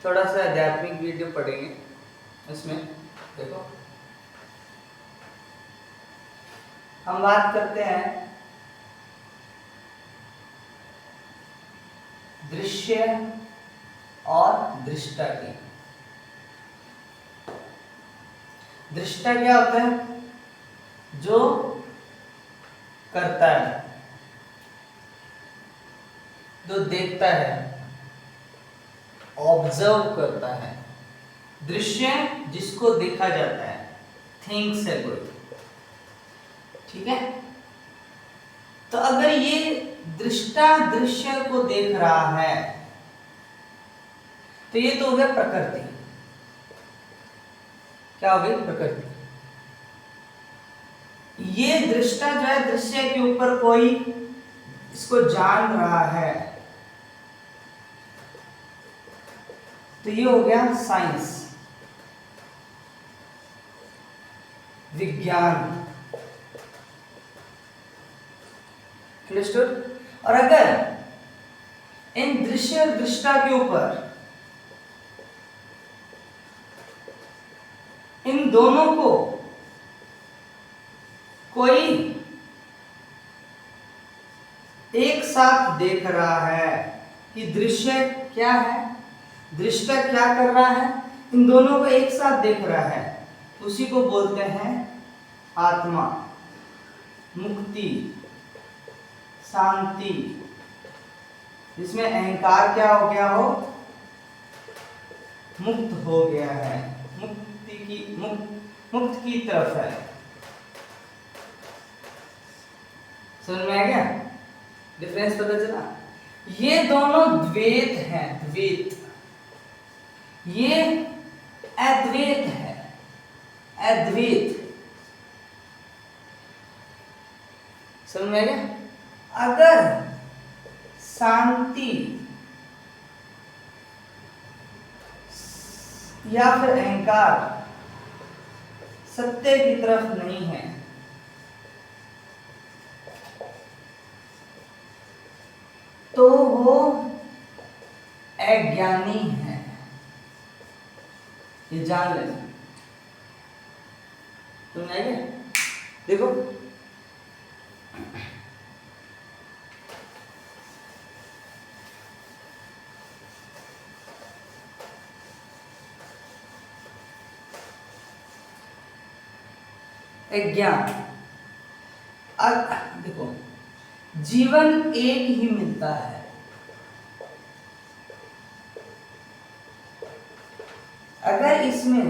थोड़ा सा आध्यात्मिक वीडियो पढ़ेंगे उसमें। देखो हम बात करते हैं दृश्य और दृष्टा की। दृष्टा क्या होता है? जो करता है, जो देखता है, ऑब्जर्व करता है। दृश्य जिसको देखा जाता है, थिंग्स है कोई, ठीक है। तो अगर ये दृष्टा दृश्य को देख रहा है तो ये तो हो गया प्रकृति। क्या हो गई? प्रकृति। ये दृष्टा जो है दृश्य के ऊपर कोई इसको जान रहा है, तो ये हो गया साइंस, विज्ञान। अंडरस्टूड? और अगर इन दृश्य और दृष्टा के ऊपर इन दोनों को कोई एक साथ देख रहा है कि दृश्य क्या है, दृष्टा क्या कर रहा है, इन दोनों को एक साथ देख रहा है, उसी को बोलते हैं आत्मा, मुक्ति, शांति। जिसमें अहंकार क्या हो गया हो? मुक्त हो गया है, मुक्ति की मुक्त की तरफ है। समझ में आ गया? डिफरेंस पता चला? ये दोनों द्वैत हैं, द्वैत। ये अद्वैत है, अद्वैत। समझ में आ गया? अगर शांति या फिर अहंकार सत्य की तरफ नहीं है तो वो अज्ञानी है, ये जान लेना। समझ में आ गया? देखो ज्ञान, देखो जीवन एक ही मिलता है, अगर इसमें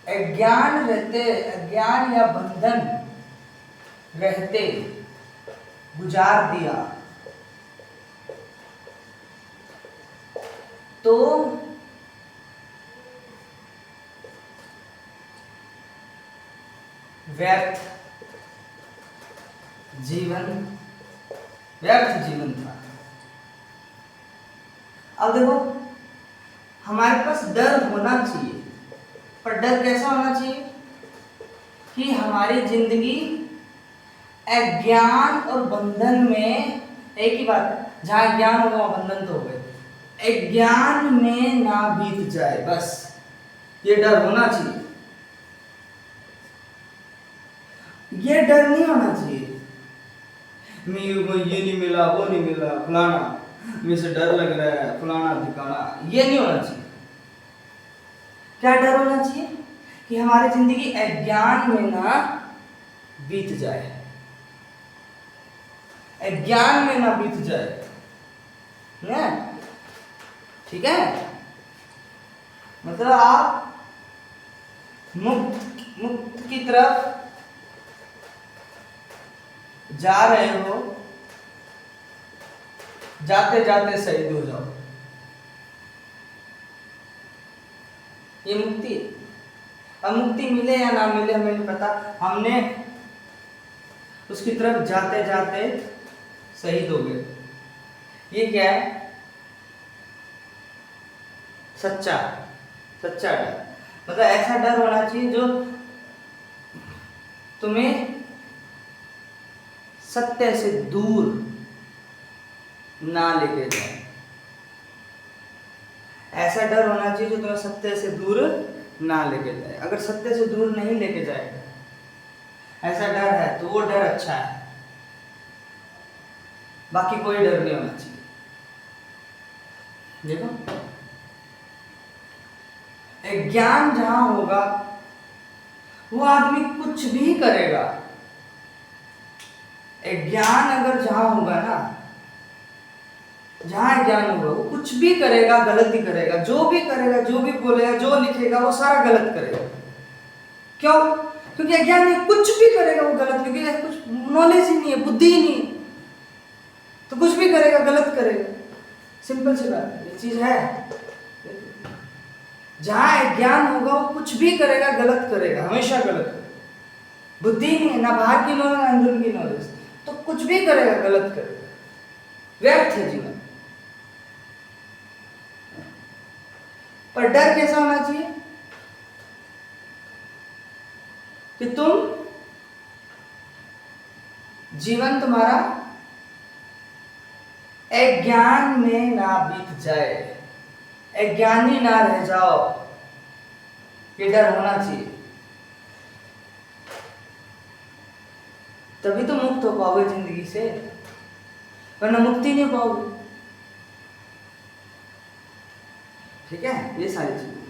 अज्ञान रहते, अज्ञान या बंधन रहते गुजार दिया तो व्यर्थ जीवन, व्यर्थ जीवन था। अब देखो हमारे पास डर होना चाहिए, पर डर कैसा होना चाहिए कि हमारी जिंदगी अज्ञान और बंधन में, एक ही बात है, जहां ज्ञान होगा वहां बंधन तो हो गए, अज्ञान में ना बीत जाए, बस ये डर होना चाहिए। ये डर नहीं होना चाहिए मुझे ये नहीं मिला, वो नहीं मिला, फलाना मुझे से डर लग रहा है, फलाना ठिकाना, ये नहीं होना चाहिए। क्या डर होना चाहिए कि हमारी जिंदगी अज्ञान में ना बीत जाए, अज्ञान में ना बीत जाए ना, ठीक है। मतलब आप मुक्त की तरफ जा रहे हो, जाते जाते शहीद हो जाओ, ये मुक्ति। अब मुक्ति मिले या ना मिले हमें नहीं पता, हमने उसकी तरफ जाते जाते शहीद हो गए। ये क्या है? सच्चा, सच्चा डर। मतलब ऐसा डर होना चाहिए जो तुम्हें सत्य से दूर ना लेके जाए। ऐसा डर होना चाहिए जो तुम्हें सत्य से दूर ना लेके जाए। अगर सत्य से दूर नहीं लेके जाएगा, ऐसा डर है तो वो डर अच्छा है, बाकी कोई डर नहीं होना चाहिए। देखो, एक ज्ञान जहां होगा वो आदमी कुछ भी करेगा। एक ज्ञान अगर जहां होगा ना, जहां ज्ञान होगा वो कुछ भी करेगा, गलत ही करेगा। जो भी करेगा, जो भी बोलेगा, जो लिखेगा वो सारा गलत करेगा। क्यों? क्योंकि अज्ञान में कुछ भी करेगा वो गलत, क्योंकि कुछ नॉलेज ही नहीं है, बुद्धि ही नहीं है, तो कुछ भी करेगा गलत करेगा। सिंपल सी बात है, ये चीज है। जहां ज्ञान होगा वो कुछ भी करेगा, गलत करेगा, हमेशा गलत करेगा। बुद्धि नहीं है, ना बाहर की नॉलेज ना अंदर की नॉलेज, तो कुछ भी करेगा गलत करेगा, व्यर्थ है जीवन। पर डर कैसा होना चाहिए कि तुम जीवन तुम्हारा अज्ञान में ना बीत जाए, अज्ञानी ना रह जाओ, ये डर होना चाहिए। तभी तो मुक्त हो पाओगे जिंदगी से, वरना मुक्ति नहीं पाओगे। ठीक है, ये सारी चीज।